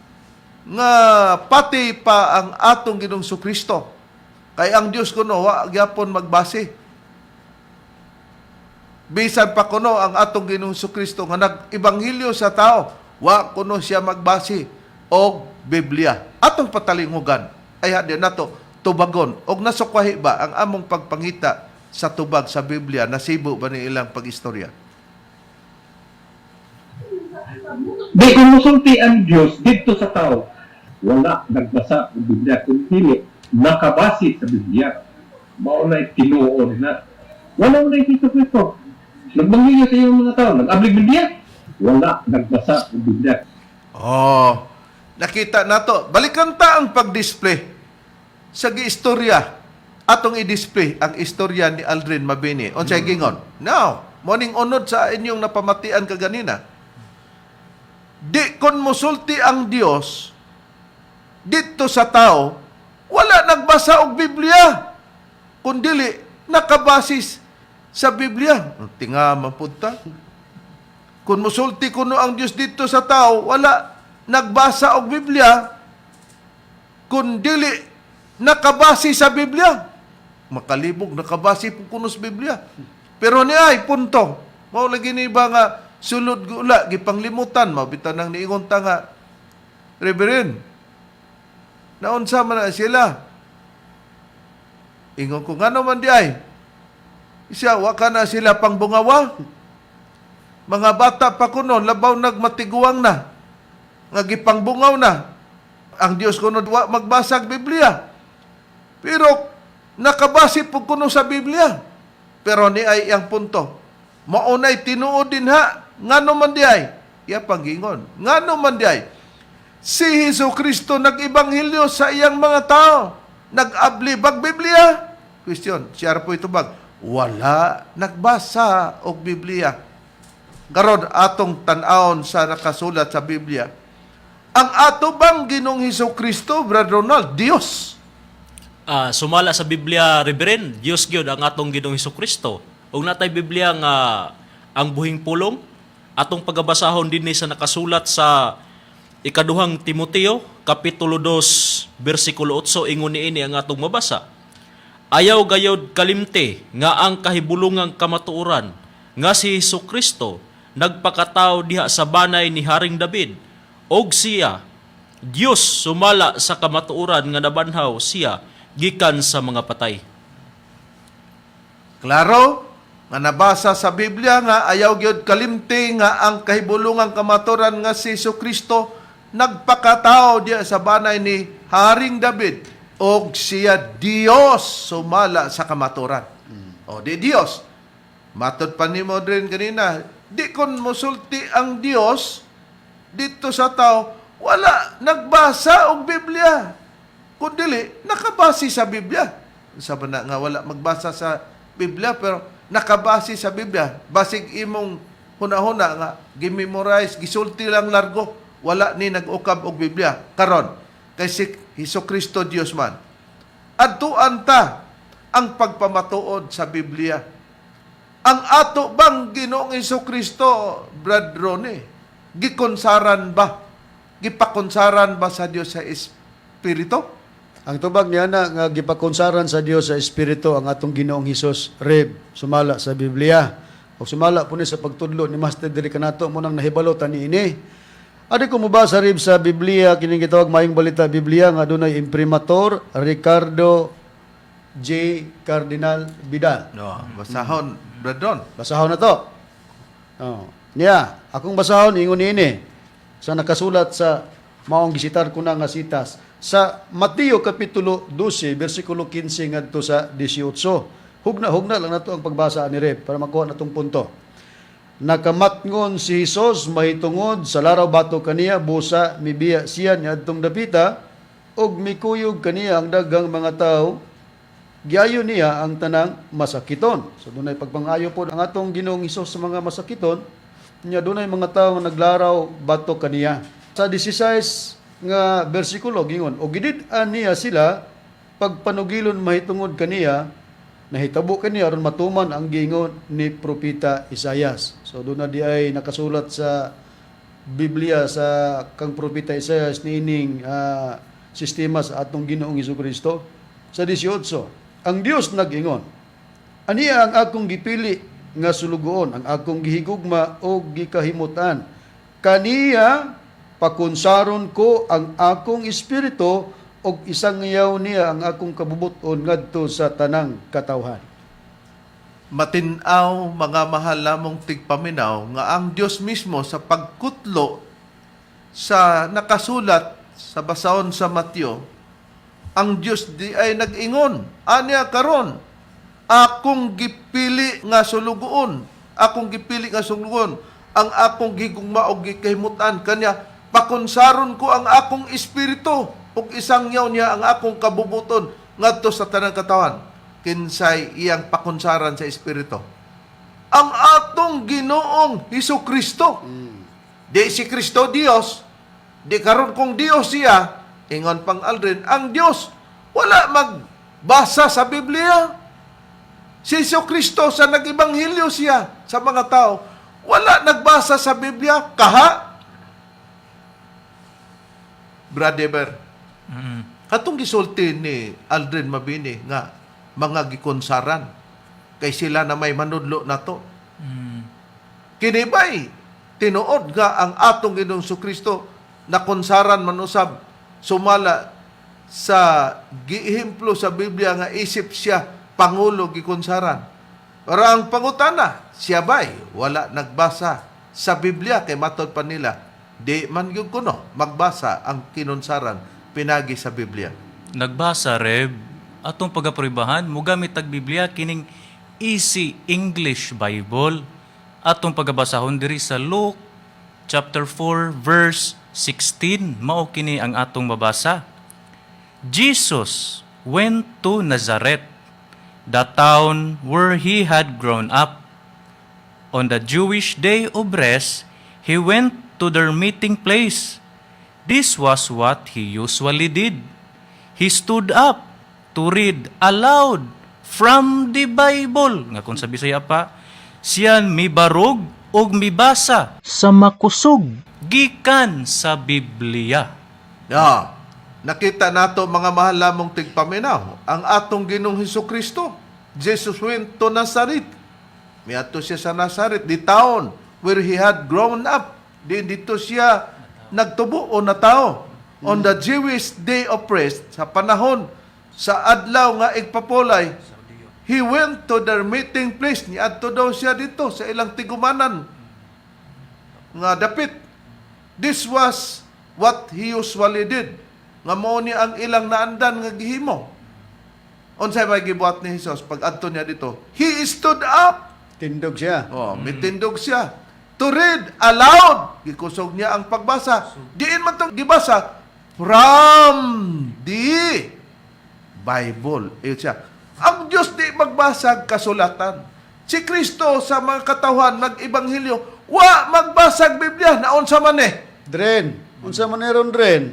nga pati pa ang atong Ginoong Kristo kay ang Dios kuno wa gyapon magbase. Bisan pa kuno ang atong Ginoong Kristo nga nag-ebanghelyo sa tao, wa kuno siya magbase og Biblia. Atong patalingugan ay hadi nato tubagon og nasukwahi ba ang among pagpangita sa tubag sa Biblia, nasibo ba ni ilang pag-istorya? Di kung musulti ang Diyos dito sa tao, wala nagbasa ng Biblia kung dili nakabase sa Biblia. Maunay tinuon na. Wala na dito Kristo. Nagbangyo sa iyong mga tao, nag-ablig Biblia. Wala nagbasa ng Biblia. Oh, nakita nato. Balikan ta ang pag-display sa giistorya. Atong i-display ang istorya ni Aldrin Mabini. Unsay gingon? Now, morning unod sa inyong napamatian kaganina. Di kon musulti ang Dios dito sa tao, wala nagbasa og Biblia. Kundili nakabasis sa Biblia. Tinga mapunta. Kung musulti kuno ang Dios dito sa tao, wala nagbasa og Biblia. Kundili nakabase sa Biblia. Makalibog nakabase po kuno sa Biblia. Pero ni ay punto. Mao lagi ni ba nga sulod gula gipanglimutan mabitan nang niingon ta nga Reverend. Naunsa man na sila? Ingon ko ngano man di ay. Isa wa ka na sila pangbungawa. Mga bata pa kuno labaw nagmatiguang na. Nga gipangbungaw na. Ang Dios kuno wa magbasag Biblia. Pero nakabase po kuno sa Biblia. Pero ni ay ang punto. Maunay tinuod din ha. Ngano man di ay. Iya panggingon. Ngano man di ay. Si Hesus Kristo nag-ibanghilyo sa iyang mga tao. Nag-abli bag Biblia. Question, siya po ito bag. Wala nagbasa og Biblia. Karon atong tan-awon sa nakasulat sa Biblia. Ang ato bang Ginoong Hesus Kristo, Brother Ronald, Dios? Sumala sa Biblia, Reverend, Dios gyud ang atong Ginoong Hesukristo. Ug natay Biblia nga ang buhing pulong atong pagabasahon dinhi sa nakasulat sa ikaduhang Timoteo kapitulo 2 bersikulo 8 ingon niini ang atong mabasa. Ayaw gayod kalimte nga ang kahibulungang kamatuoran nga si Hesukristo nagpakatao diha sa banay ni Haring David og siya Dios sumala sa kamatuoran nga nabanhaw siya gikan sa mga patay. Klaro, nga nabasa sa Biblia nga ayaw gyud kalimti nga ang kahibulungang kamaturan nga si Jesucristo nagpakatao diya sa banay ni Haring David og siya Dios sumala sa kamaturan. O di Dios. Matod pa ni mo rin kanina, di kon musulti ang Dios dito sa tao, wala nagbasa og Biblia. Kundili nakabase sa Biblia. Sabi na nga wala magbasa sa Biblia pero nakabase sa Biblia. Basig imong huna-huna nga gimemorize, gisulti lang largo, wala ni nag-ukab og Biblia. Karon kay si Hesukristo Dios man. Adtuan ta ang pagpamatuod sa Biblia. Ang ato bang Ginoong Hesukristo, Brad Ronnie, gikonsaran ba? Gipakonsaran ba sa Dios sa Espiritu? Ang tubag niya na nga gipakonsaran sa Dios sa Espiritu ang atong Ginoong Hesus Reb sumala sa Biblia. O sumala po ni sa pagtudlo ni Master diri kanato mo nang nahibalo tani ini. Adi ko mubasa Reb sa Biblia kining gitawag Maayong Balita Biblia nga adunay imprimatur Ricardo J. Cardinal Vidal. No, basahon, Brad Ron. Basahon na to. Oh. Niya, akong basahon ingon ini sa nakasulat sa maong gisitar ko na nga sitas sa Mateo kapitulo 12 bersikulo 15 ngadto sa 18. Hugna lang nato ang pagbasa ni Reb para makuha natong punto. Nakamatngon si Hesus mahitungod sa laraw bato kaniya busa mibiya siya niadtong dapita og mikuyog kaniya ang daghang mga tawo. Giayo niya ang tanang masakiton. So dunay pagpangayo po ang atong Ginoong Hesus sa mga masakiton. Nya dunay mga tawo nga naglaraw bato kaniya. Sa 16 nga bersikulo gingon og gidid-an niya sila pagpanugilon mahitungod kaniya nahitabo kaniya aron matuman ang gingon ni propeta Isaias. So doon na di ay nakasulat sa Biblia sa kang propeta Isaias niining sistema sa atong Ginoong Hesukristo sa 18. Ang Dios nag-ingon, aniya ang akong gipili nga sulugoon, ang akong gihigugma o gikahimutan. Kaniya pakunsaron ko ang akong espiritu og isangyaw niya ang akong kabubuton ngadto sa tanang katawhan. Matinaw, mga mahal namong tigpaminaw, nga ang Diyos mismo sa pagkutlo sa nakasulat sa basahon sa Mateo, ang Dios di ay nag-ingon, anya karon, akong gipili nga sulugoon, ang akong gigugma og gikahimutan kanya, pakonsaron ko ang akong espiritu, ug isangyaw niya ang akong kabubuton ngadto sa tanang katawan. Kinsay iyang pakonsaran sa espiritu? Ang atong Ginoong Hesukristo. Di si Kristo Dios, di karon kung Dios siya, ingon pang Aldrin, ang Dios wala magbasa sa Biblia. Si Hesukristo sa nag-ibanghilyo siya sa mga tao, wala nagbasa sa Biblia, kaha? Brother, katong gisulti ni Aldrin Mabini nga mga gikonsaran kay sila na may manudlo na to. Kinibay, tinuod nga ang atong Ginoong Kristo na konsaran manusab sumala sa gihimplo sa Biblia nga isip siya pangulo gikonsaran. Para ang pangutana, siya ba'y wala nagbasa sa Biblia kay matod pa nila, di man gyud kuno magbasa ang kinonsaran pinagi sa Biblia. Nagbasa, Reb, atong pagapribahan, mugamit tag Biblia kining Easy English Bible. Atong pagabasahon diri sa Luke chapter 4 verse 16, mao kini ang atong mabasa. Jesus went to Nazareth, the town where he had grown up. On the Jewish day of rest, he went to their meeting place. This was what he usually did. He stood up to read aloud from the Bible. Nga kung sa Bisaya pa, siyan mibarog og mibasa sa makusog gikan sa Biblia. Nakita nato mga mahal lamong tigpaminaw, ang atong Ginoong Hesukristo. Jesus went to Nazareth. Miadto siya sa Nazareth, the town where he had grown up. Dito siya nagtubo o natao. On the Jewish day of rest, sa panahon sa adlaw nga igpapolay, he went to their meeting place. Niadto daw siya dito sa ilang tigumanan nga dapit. This was what he usually did. Nga mao ni ang ilang naandan nga gihimo. Unsay may gibuhat ni Jesus pag adto niya dito? He stood up. Tindog siya. Mitindog siya. To read aloud. Gikusog niya ang pagbasa. Diin man itong gibasa from the Bible. Iyon siya. Ang Diyos di magbasag kasulatan. Si Kristo sa mga katawhan nag-ibanghilyo, wa magbasag Biblia. Naon sa man Dren, unsa man ron Dren?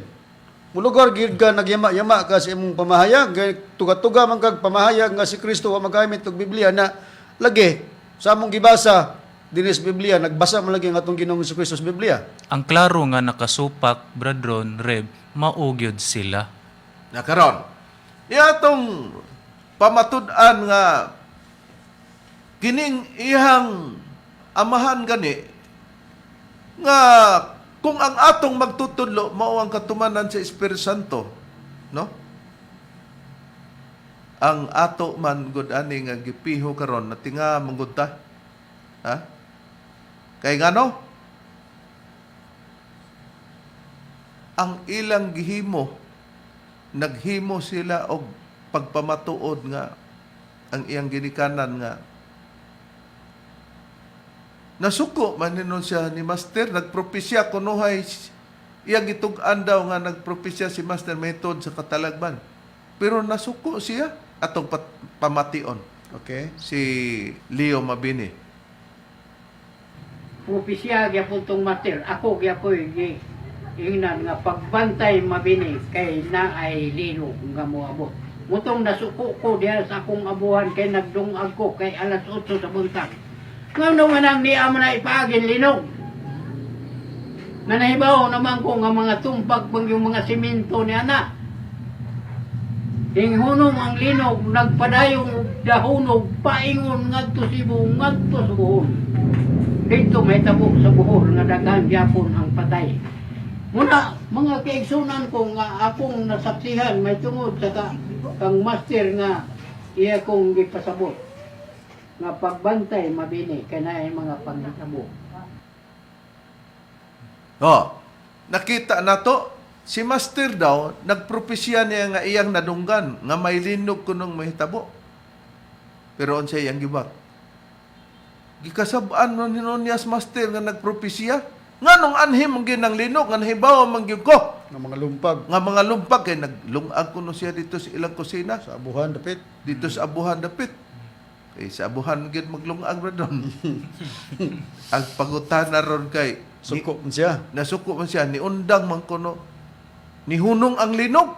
Mulugar gid ka nagyama-yama ka sa imong pamahayag, tuga-tuga man kag pamahayag nga si Kristo wa magamit og Biblia na lagi sa among gibasa dinis Biblia, nagbasa man lagi ang atong Ginoong Jesucristo sa Biblia. Ang klaro nga nakasupak, Bradron, Reb, maugyod sila. Nakaron. Iyatong pamatud-an nga kining ihang amahan gani nga kung ang atong magtutudlo mao ang katumanan sa Espiritu Santo, no? Ang ato man gud ani nga gipiho karon na tinga manggod ta. Ha? Kay ngano? Ang ilang gihimo naghimo sila og pagpamatuod nga ang iyang ginikanan nga nasuko man ninon siya ni Master, nagpropesya kunuhay iyang gitug-an daw nga nagpropesya si Master Method sa katalagban. Pero nasuko siya atong pamation. Okay. Si Leo Mabini. Propesya gyapon tong mater. Ako gyapoy ingnan nga pagbantay mabini kay naay lino nga moabot. Mutong nasuko ko diha sa akong abuhan kay nagdungag ko kay alas 8 sa buntag. Ngano man ang niya man na ipaagin linog. Nanahibaw naman ko nga mga tumpag pang yung mga simento ni ana. Hinghunong ang linog, nagpadayong dahunog, paingon ngadto Cebu, ngadto sa Bohol. Dito may tabok sa Bohol nga daghan gyapon ang patay. Muna, mga kaigsunan ko nga akong nasaksihan, may tungod sa kang master nga iya kong gipasabot. Nga pagbantay mabini, kanay mga pangatabo. nakita nato si Master daw nagpropesya niya nga iyang nadunggan nga may linog kunong mahitabo. Pero unsay iyang gibat? Gikasab-an no niya Master nga nagpropesya. Nganong anhim ang ginang linog nga nahibaw man gyud ko. Ng mga lumpag Nga mga lumpag kay naglungag kuno siya dito sa ilang kusina. sa abuhan dapit. Dito sa abuhan dapit. Kay sa abuhan gyud maglungag ra doon. Ang pagutana ron kay Suko man siya. nasuko man siya ni undang man kuno ni hunong ang linog.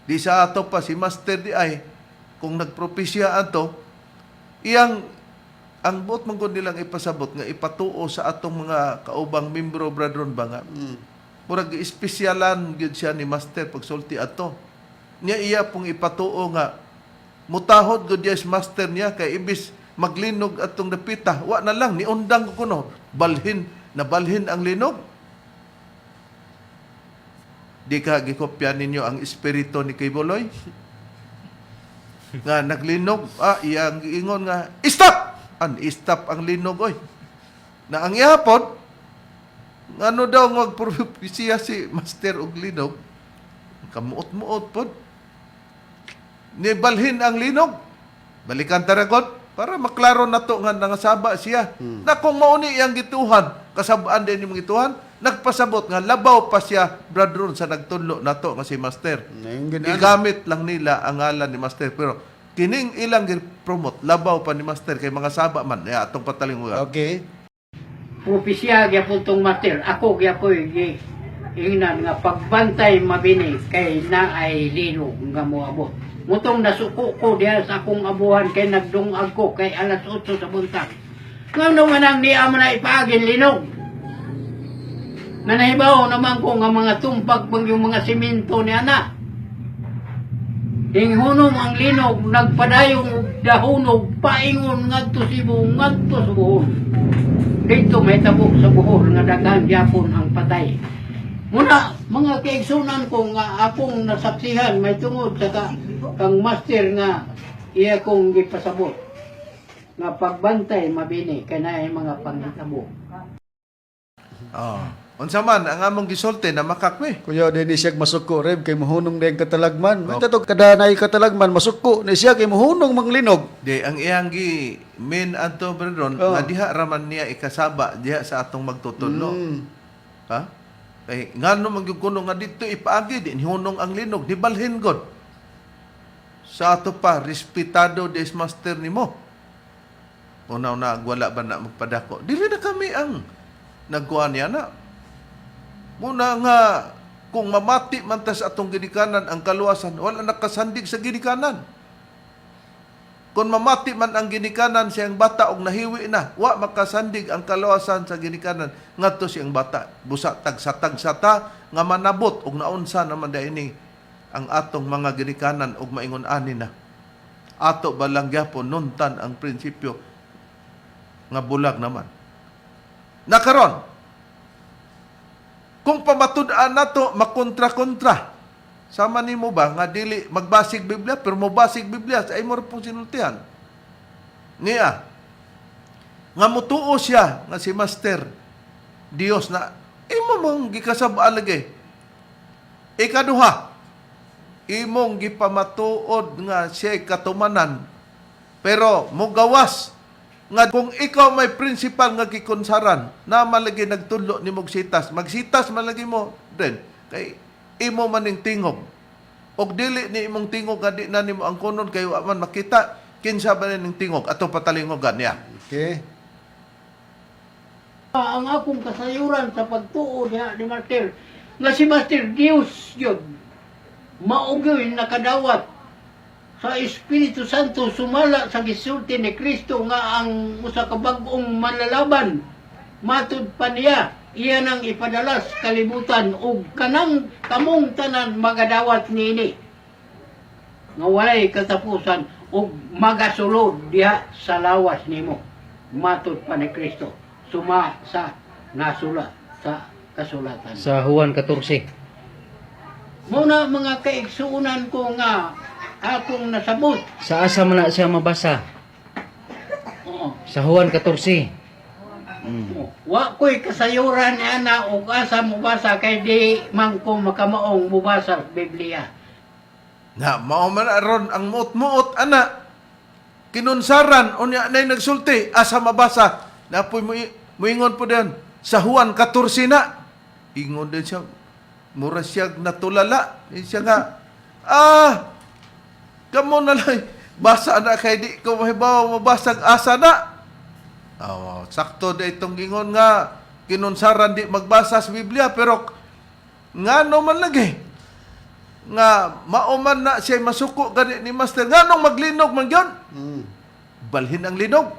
Di sa ato pa si Master di ay kung nagpropesya ato iyang ang buot man gud nilang ipasabot nga ipatuo sa atong mga kaubang membro bradron ba nga murag espresyalan gyud siya ni Master pagsulti ato niya iya pong ipatuo nga mutahod gud yes Master niya kay ibis maglinog atong dapita wa na lang ni undang ko kuno balhin ang linog. Di ka gikopya ninyo ang espiritu ni Kibuloy nga naglinog iyang giingon nga stop stop ang linog oy na ang ihapon ano daw magpropesya si Master og linog kamuot-muot pod ni balhin ang linog balikan taragot para maklaro nato nga nangasaba siya na kung mauni iyang gituhan kasabaan din imong gituhan nagpasabot nga labaw pa siya bradron sa nagtudlo nato nga si Master. Igamit lang nila ang ngalan ni Master pero kining ilang gi-promote labaw pa ni Master kay mga saba man ya atong patalingugan. Okay. Propesya gyapon tong Master. Ako gyapoy ingnan nga pagbantay mabini kay naay linog nga moabot. Mutong nasuko ko diha sa akong abuhan kay nagdungag ko kay alas 8 sa buntag. Ngano man ang di amo na ipaagin linog. Nanahibaw naman ko nga mga tumpag pang yung mga simento ni ana. Hinghunong ang linog, nagpadayong og dahunog, paingon ngadto Cebu, ngadto sa Bohol. Dito may tabok sa Bohol nga daghan gyapon ang patay. Muna, mga kaigsunan ko nga akong nasaksihan, may tungod sa kang Master nga iya kong gipasabot. Nga pagbantay mabini, kanay mga pangitabo. Unsa man ang among gisulti na makakmi. Kuya din siya masuko reb kay mohunong din katalagman. May tato kada nay katalagman masuko ni siya kay mohunong manglinog. Di ang iyang gi main adto bradron nga diha raman niya ikasaba diha sa atong magtutudlo. Ha? Kay ngano man gyud kuno nga dito ipaagi din hunong ang linog di balhin god. Sa ato pa respetado des Master nimo. Una-una wala ba na magpadako. Dili na kami ang nagkuha niya na. Muna nga, kung mamati man tas atong ginikanan ang kaluwasan, wala nakasandig sa ginikanan. Kung mamati man ang ginikanan siyang bata og nahiwi na, wa makasandig ang kaluwasan sa ginikanan, ngadto siyang bata. Busa tagsata nga manabot og naunsa naman daini ang atong mga ginikanan og maingon ani na. Ato balang gyapon nuntan ang prinsipyo nga bulag naman. Nakaron, kung pamatud-an nato makontra-kontra. Sama nimo ba nga dili magbasig Biblia pero mobasig Biblia sa imo pong sinultihan. Niya nga mutuo siya nga si Master Dios na imo mong gikasab-an lagi. Ikaduha, imong gipamatuod nga siya katumanan pero mogawas nga kung ikaw may principal nga gikonsaran na malagi nagtudlo ni magsitas malagi mo din kay imo maning tingog og dili ni imong tingog nga di na nimo ang kunon kay wa man makita kinsa ba ning tingog atong patalingogan niya. Okay. Ang akong kasayuran sa pagtuo niya ni Master nga si Master Dios yun maugyoy nakadawat sa Espiritu Santo sumala sa gisulti ni Kristo nga ang usa ka bag-ong manlalaban matud pa niya iya nang ipadalas kalibutan ug kanang kamong tanan magadawat niini nga walay katapusan ug magasulod diha sa lawas nimo matud pa ni Kristo suma sa nasulat sa kasulatan Sa Juan 14. muna mga kaigsuunan ko nga akong nasabot. Sa asa man na siya mabasa? Oo. Sa Juan 14. Wa ko'y kasayuran ni ana ug asa mubasa kay di man ko makamaong mubasa sa Biblia. Na mao man aron ang muot-muot ana. Kinunsaran unya nay nagsulti asa mabasa. Napoy moingon po diyan sa Juan 14 na. Ingon din siya mura siya natulala. Siya nga kamo na lang basa na kay di ko mahibaw mabasag asa na. Sakto da itong ingon nga kinunsaran di magbasa sa Biblia pero ngano man lagi nga mauman na siya masuko gani ni Master nganong maglinog man yun balhin ang linog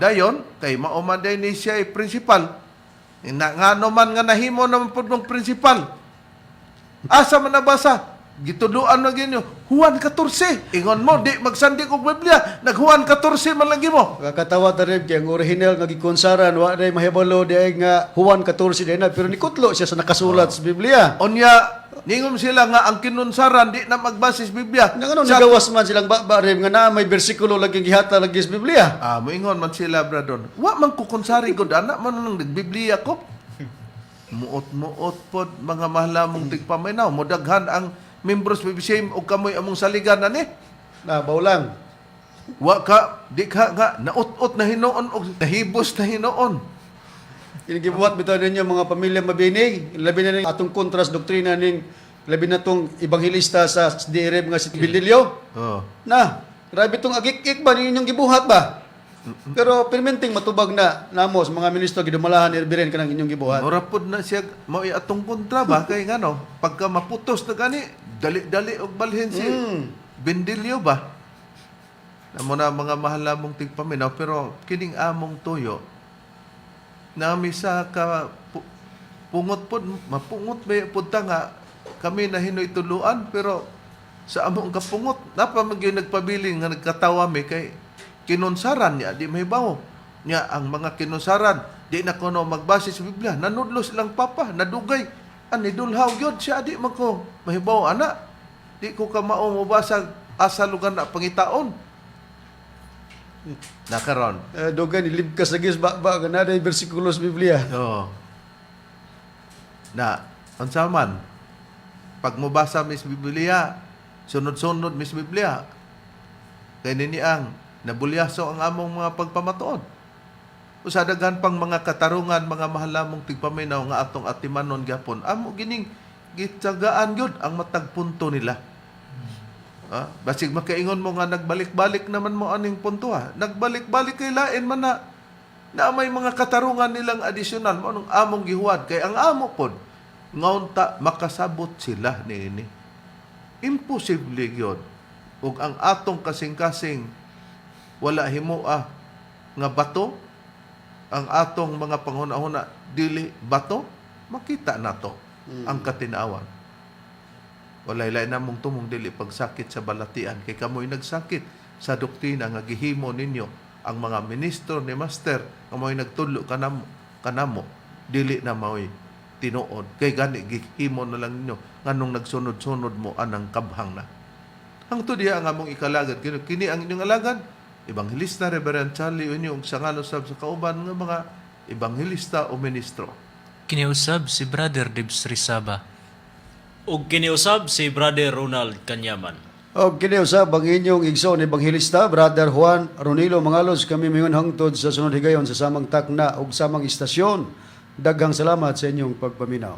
dayon kay mauman day ni siya principal ngano man nga nahimo naman po ng principal asa man nabasa gituduan na ginyo Juan 14 ingon mo di magsandi og Biblia nag Juan 14 man lang gimo. Kakatawa ta rin kay ang original nga gikonsaran wa day mahibalo di ay nga Juan 14 day na pero nikutlo siya sa nakasulat sa Biblia. Onya, ningon sila nga ang kinunsaran di na magbasis Biblia. Nga ano nagawas man silang ba-rim nga na may bersikulo lagi gihata lagi sa Biblia. Moingon man sila bradon. Wa man ko kunsari gud ana man nang nagbiblia ko. Muot-muot pod mga mahalamong tigpaminaw mo daghan ang membros PBCM og kamoy among saligan ani. Nabaw lang. Wa ka di ka nga naut-ut na hinuon og nahibos na hinuon. Kinigibuhat bitaw ninyo mga pamilya mabinig, labi na ning atong kontras doktrina ning labi na tong ebanghelista sa DRM nga si Bililio. Na, grabe tong agik-ik ba ninyong gibuhat ba? Pero permenting matubag na namos mga ministro gidumalahan irbiren kanang inyong gibuhat. Mura pod na siya mao atong kontra ba kay ngano pagka maputos na gani dali-dali og balhin si Bendilio ba. Namo na mga mahalamong tigpaminaw pero kining among tuyo nami sa ka pungot pod mapungot may punta nga kami na hinoy tuluan pero sa among kapungot napa magyud nagpabiling nga nagkatawa mi kay kinunsaran niya di mahibaw niya ang mga kinunsaran di na kuno magbase sa Biblia nanudlo silang papa nadugay ani dulhaw gyud siya di man ko mahibaw ana di ko ka mao mabasa asa lugar na pangitaon nakaron Dogan ilibkas lagi sa ba nga na bersikulo sa Biblia. Na unsa man pag mobasa mis Biblia sunod-sunod mis Biblia kay nini ang nabulyaso ang among mga pagpamatuod. Usadaghan pang mga katarungan, mga mahalamong tigpaminaw nga atong atimanon gyapon. Amo gining gitsagaan gyud ang matag punto nila. Basig makaingon mo nga nagbalik-balik naman mo aning punto Nagbalik-balik kay lain man na may mga katarungan nilang adisyonal mo anong among gihuwad kay ang amo pod ngaunta makasabot sila niini. Imposible gyud. Ug ang atong kasing-kasing wala himuah nga bato ang atong mga panghuna-huna dili bato makita nato ang katinawan walay lain namong tumong dili pagsakit sa balatian kay kamoy nagsakit sa doktrina nga gihimo ninyo ang mga ministro ni Master kamoy nagtudlo kanamo dili na maoy tinuod kay gani gihimo na lang ninyo nganong nagsunod-sunod mo anang kabhang na hangtod diha ang among ikalagad kini ang inyong alagad Ebanghelista Reverend Charlie Unyong sanganosab sa kauban nga mga ebanghelista o ministro. Kiniusab si Brother Dibs Rizaba. Ug kiniusab si Brother Ronald Kanyaman. Og kini usab ang inyong igsoon ebanghelista Brother Juan Ronilo Mangalos kami mayon hangtod sa sunod higayon sa samang takna ug samang istasyon. Daghang salamat sa inyong pagpaminaw.